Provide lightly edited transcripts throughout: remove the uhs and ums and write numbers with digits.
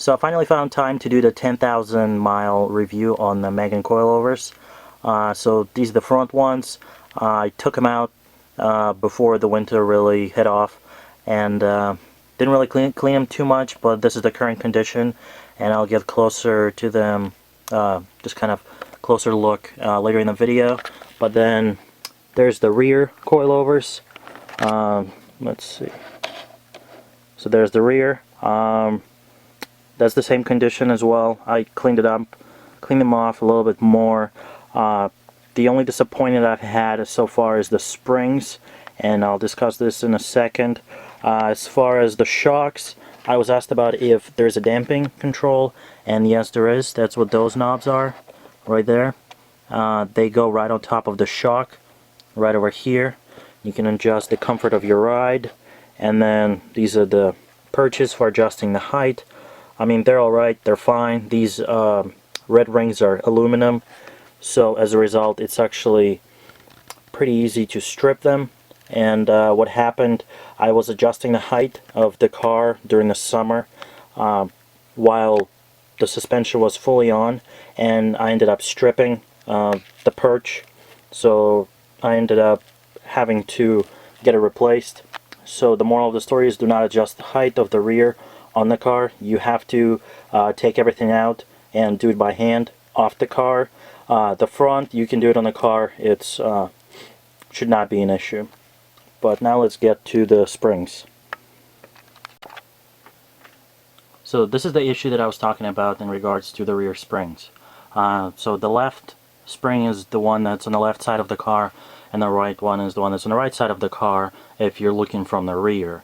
So I finally found time to do the 10,000 mile review on the Megan coilovers. So these are the front ones. I took them out before the winter really hit off, and didn't really clean them too much, but this is the current condition, and I'll get closer to them, just kind of closer look later in the video. But then there's the rear coilovers. Let's see. So there's the rear. That's the same condition as well. I cleaned it up, cleaned them off a little bit more. The only disappointment I've had so far is the springs, and I'll discuss this in a second. As far as the shocks, I was asked about if there's a damping control, and yes, there is. That's what those knobs are, right there. They go right on top of the shock, right over here. You can adjust the comfort of your ride, and then these are the perches for adjusting the height. I mean, they're alright, they're fine. These red rings are aluminum, so as a result it's actually pretty easy to strip them. And what happened, I was adjusting the height of the car during the summer while the suspension was fully on, and I ended up stripping the perch, so I ended up having to get it replaced. So the moral of the story is, do not adjust the height of the rear on the car. You have to take everything out and do it by hand off the car. The front, you can do it on the car. It's should not be an issue. But now let's get to the springs. So this is the issue that I was talking about in regards to the rear springs. So the left spring is the one that's on the left side of the car, and the right one is the one that's on the right side of the car if you're looking from the rear.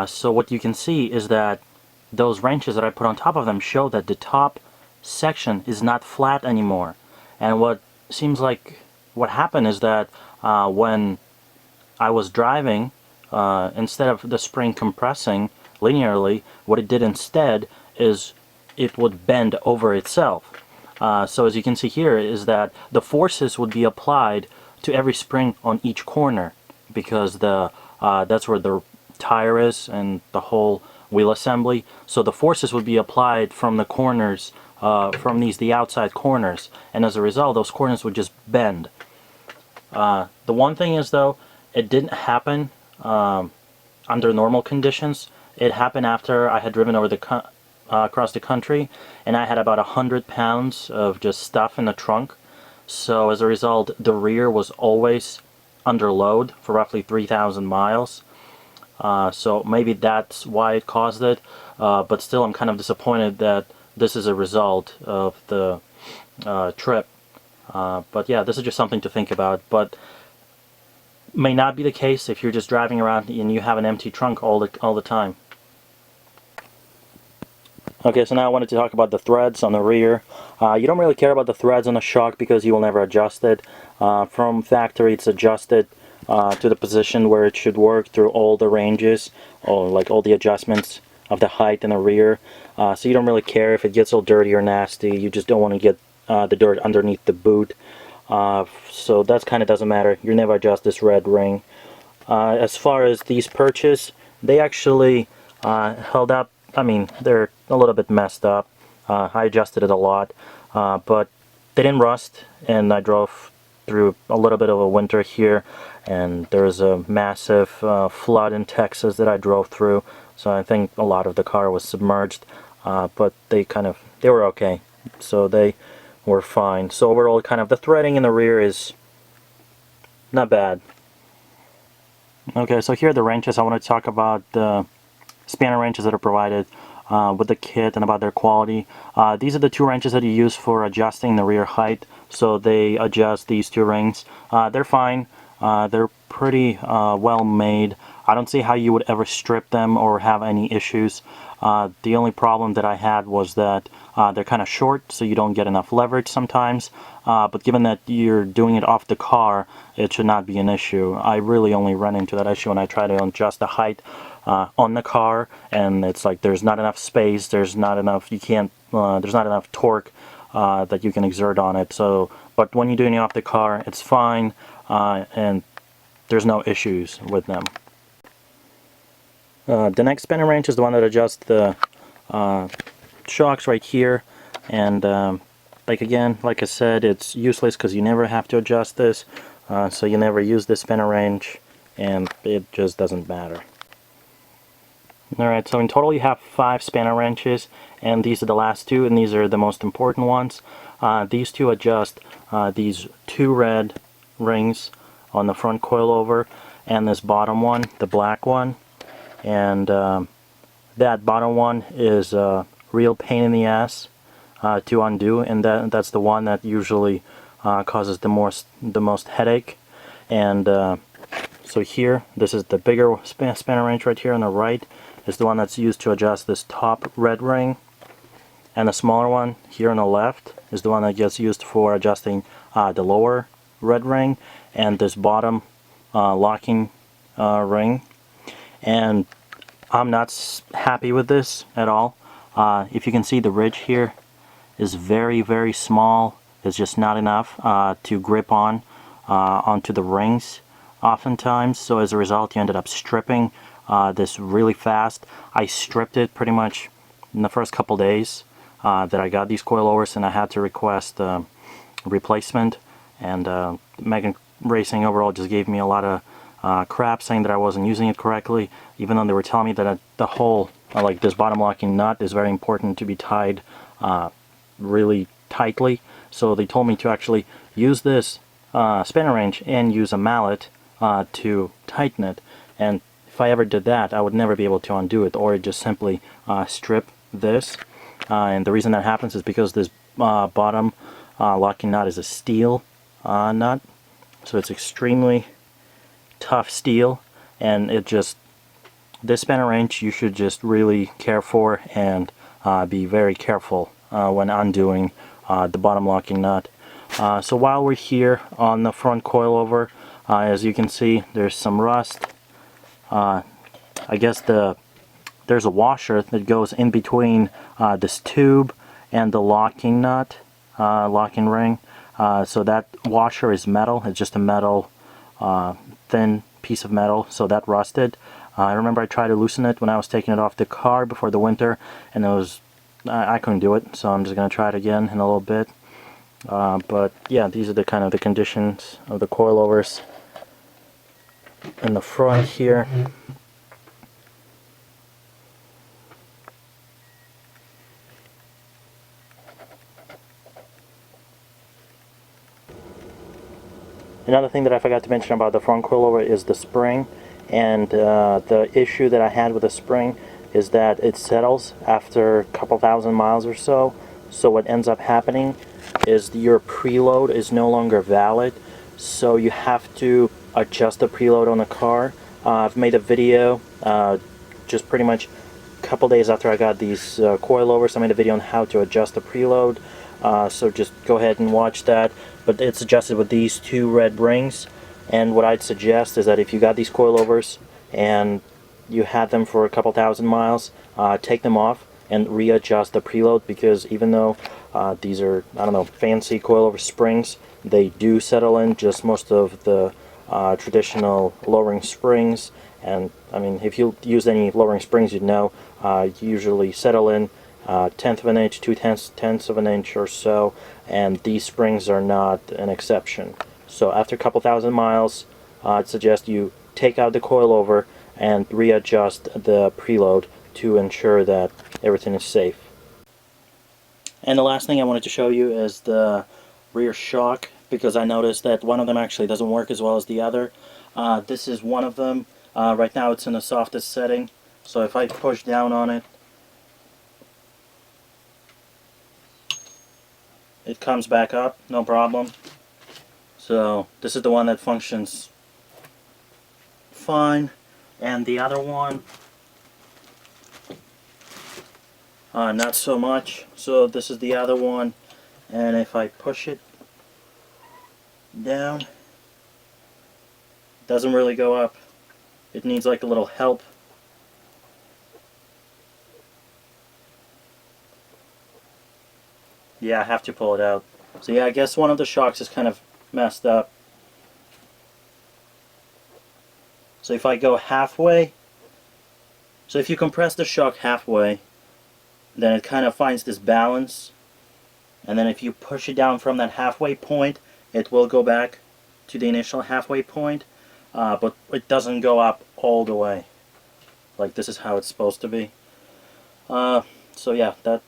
So what you can see is that those wrenches that I put on top of them show that the top section is not flat anymore. And what seems like what happened is that when I was driving, instead of the spring compressing linearly, what it did instead is it would bend over itself. So as you can see here is that the forces would be applied to every spring on each corner, because that's where the tire is and the whole wheel assembly. So the forces would be applied from the corners, from the outside corners, and as a result those corners would just bend. The one thing is, though, it didn't happen under normal conditions. It happened after I had driven over across the country, and I had about 100 pounds of just stuff in the trunk. So as a result, the rear was always under load for roughly 3,000 miles. So maybe that's why it caused it, but still I'm kind of disappointed that this is a result of the trip. But yeah, this is just something to think about, but may not be the case if you're just driving around and you have an empty trunk all the time. Okay, so now I wanted to talk about the threads on the rear. You don't really care about the threads on the shock because you will never adjust it. From factory it's adjusted to the position where it should work through all the ranges, or like all the adjustments of the height in the rear. So you don't really care if it gets all dirty or nasty. You just don't want to get the dirt underneath the boot. So that kind of doesn't matter. You never adjust this red ring. As far as these perches, they actually held up. I mean, they're a little bit messed up. I adjusted it a lot, but they didn't rust, and I drove through a little bit of a winter here, and there was a massive flood in Texas that I drove through, so I think a lot of the car was submerged, but they were okay, so they were fine. So overall, kind of the threading in the rear is not bad. Okay, so here are the wrenches. I want to talk about the spanner wrenches that are provided with the kit and about their quality. These are the two wrenches that you use for adjusting the rear height. So they adjust these two rings. They're fine. They're pretty well made. I don't see how you would ever strip them or have any issues. The only problem that I had was that they're kind of short, so you don't get enough leverage sometimes. But given that you're doing it off the car, it should not be an issue. I really only run into that issue when I try to adjust the height on the car, and it's like there's not enough space, there's not enough torque that you can exert on it. So, but when you're doing it off the car, it's fine, and there's no issues with them. The next spinning wrench is the one that adjusts the shocks right here, and like I said, it's useless because you never have to adjust this, so you never use the spinner wrench, and it just doesn't matter. Alright, so in total you have 5 spanner wrenches, and these are the last two, and these are the most important ones. These two adjust these 2 red rings on the front coilover, and this bottom one, the black one. And that bottom one is a real pain in the ass to undo, and that's the one that usually causes the most headache. And so here, this is the bigger spanner wrench right here on the right, is the one that's used to adjust this top red ring, and the smaller one here on the left is the one that gets used for adjusting the lower red ring and this bottom locking ring. And I'm not happy with this at all. If you can see, the ridge here is very, very small. It's just not enough to grip onto the rings oftentimes, so as a result you ended up stripping this really fast. I stripped it pretty much in the first couple days that I got these coilovers, and I had to request a replacement. And Megan Racing overall just gave me a lot of crap, saying that I wasn't using it correctly, even though they were telling me that the whole, like this bottom locking nut is very important to be tied really tightly. So they told me to actually use this spinner wrench and use a mallet to tighten it. And if I ever did that, I would never be able to undo it, or just simply strip this. And the reason that happens is because this bottom locking nut is a steel nut, so it's extremely tough steel, and this spinner wrench you should just really care for and be very careful when undoing the bottom locking nut. So while we're here on the front coilover, as you can see, there's some rust. I guess there's a washer that goes in between this tube and the locking nut, locking ring. So that washer is metal. It's just a metal, thin piece of metal, so that rusted. I remember I tried to loosen it when I was taking it off the car before the winter, and I couldn't do it, so I'm just going to try it again in a little bit. But yeah, these are the kind of the conditions of the coilovers in the front here. Another thing that I forgot to mention about the front coilover is the spring, and the issue that I had with the spring is that it settles after a couple thousand miles or so. So what ends up happening is your preload is no longer valid, so you have to adjust the preload on the car. I've made a video just pretty much a couple days after I got these coilovers. I made a video on how to adjust the preload, so just go ahead and watch that. But it's adjusted with these 2 red rings, and what I'd suggest is that if you got these coilovers and you had them for a couple thousand miles, take them off and readjust the preload, because even though these are, I don't know, fancy coilover springs, they do settle in just most of the traditional lowering springs. And I mean, if you use any lowering springs, you'd know usually settle in 1/10 of an inch, 2/10 of an inch or so, and these springs are not an exception. So after a couple thousand miles, I'd suggest you take out the coilover and readjust the preload to ensure that everything is safe. And the last thing I wanted to show you is the rear shock, because I noticed that one of them actually doesn't work as well as the other. This is one of them. Right now it's in the softest setting, so if I push down on it, it comes back up, no problem. So this is the one that functions fine, and the other one not so much. So this is the other one, and if I push it down, it doesn't really go up. It needs like a little help. Yeah, I have to pull it out. So yeah, I guess one of the shocks is kind of messed up. So if I go halfway, so if you compress the shock halfway, then it kind of finds this balance, and then if you push it down from that halfway point, it will go back to the initial halfway point, but it doesn't go up all the way. Like, this is how it's supposed to be. So yeah, that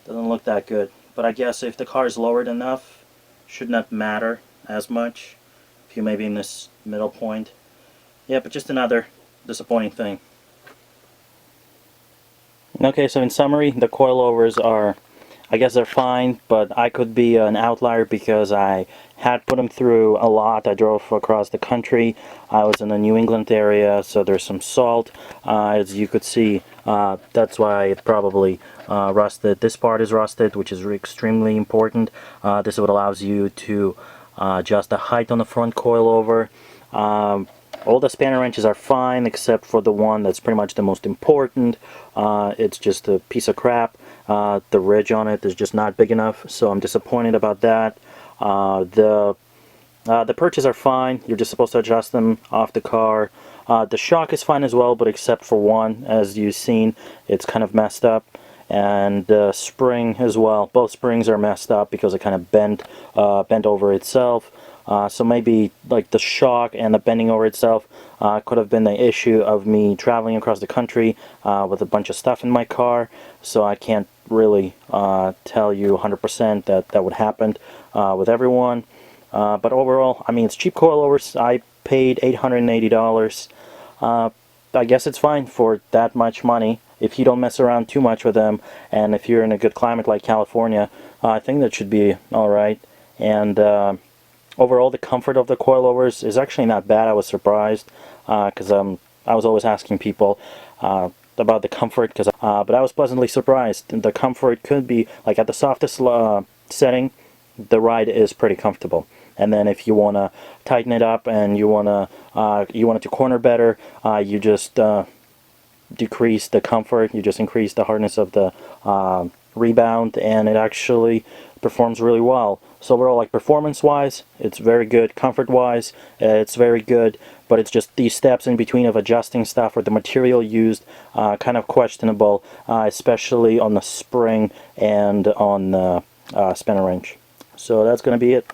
doesn't look that good. But I guess if the car is lowered enough, should not matter as much. If you maybe in this middle point. Yeah, but just another disappointing thing. Okay, so in summary, the coilovers are, I guess they're fine, but I could be an outlier because I had put them through a lot. I drove across the country. I was in the New England area, so there's some salt. As you could see, that's why it probably rusted. This part is rusted, which is extremely important. This is what allows you to adjust the height on the front coilover. All the spanner wrenches are fine except for the one that's pretty much the most important. It's just a piece of crap. The ridge on it is just not big enough, so I'm disappointed about that. The perches are fine. You're just supposed to adjust them off the car. The shock is fine as well, but except for one, as you've seen, it's kind of messed up. And the spring as well. Both springs are messed up because it kind of bent over itself. So maybe like the shock and the bending over itself could have been the issue of me traveling across the country with a bunch of stuff in my car. So I can't really tell you 100% that would happen with everyone. But overall, I mean, it's cheap coilovers. I paid $880. I guess it's fine for that much money if you don't mess around too much with them, and if you're in a good climate like California. I think that should be alright. And overall, the comfort of the coilovers is actually not bad. I was surprised because I was always asking people about the comfort, but I was pleasantly surprised. The comfort could be, like, at the softest setting, the ride is pretty comfortable. And then if you want to tighten it up and you want it to corner better, you just decrease the comfort, you just increase the hardness of the rebound, and it actually performs really well. So overall, like, performance-wise, it's very good. Comfort-wise, it's very good. But it's just these steps in between of adjusting stuff or the material used, kind of questionable, especially on the spring and on the spanner wrench. So that's going to be it.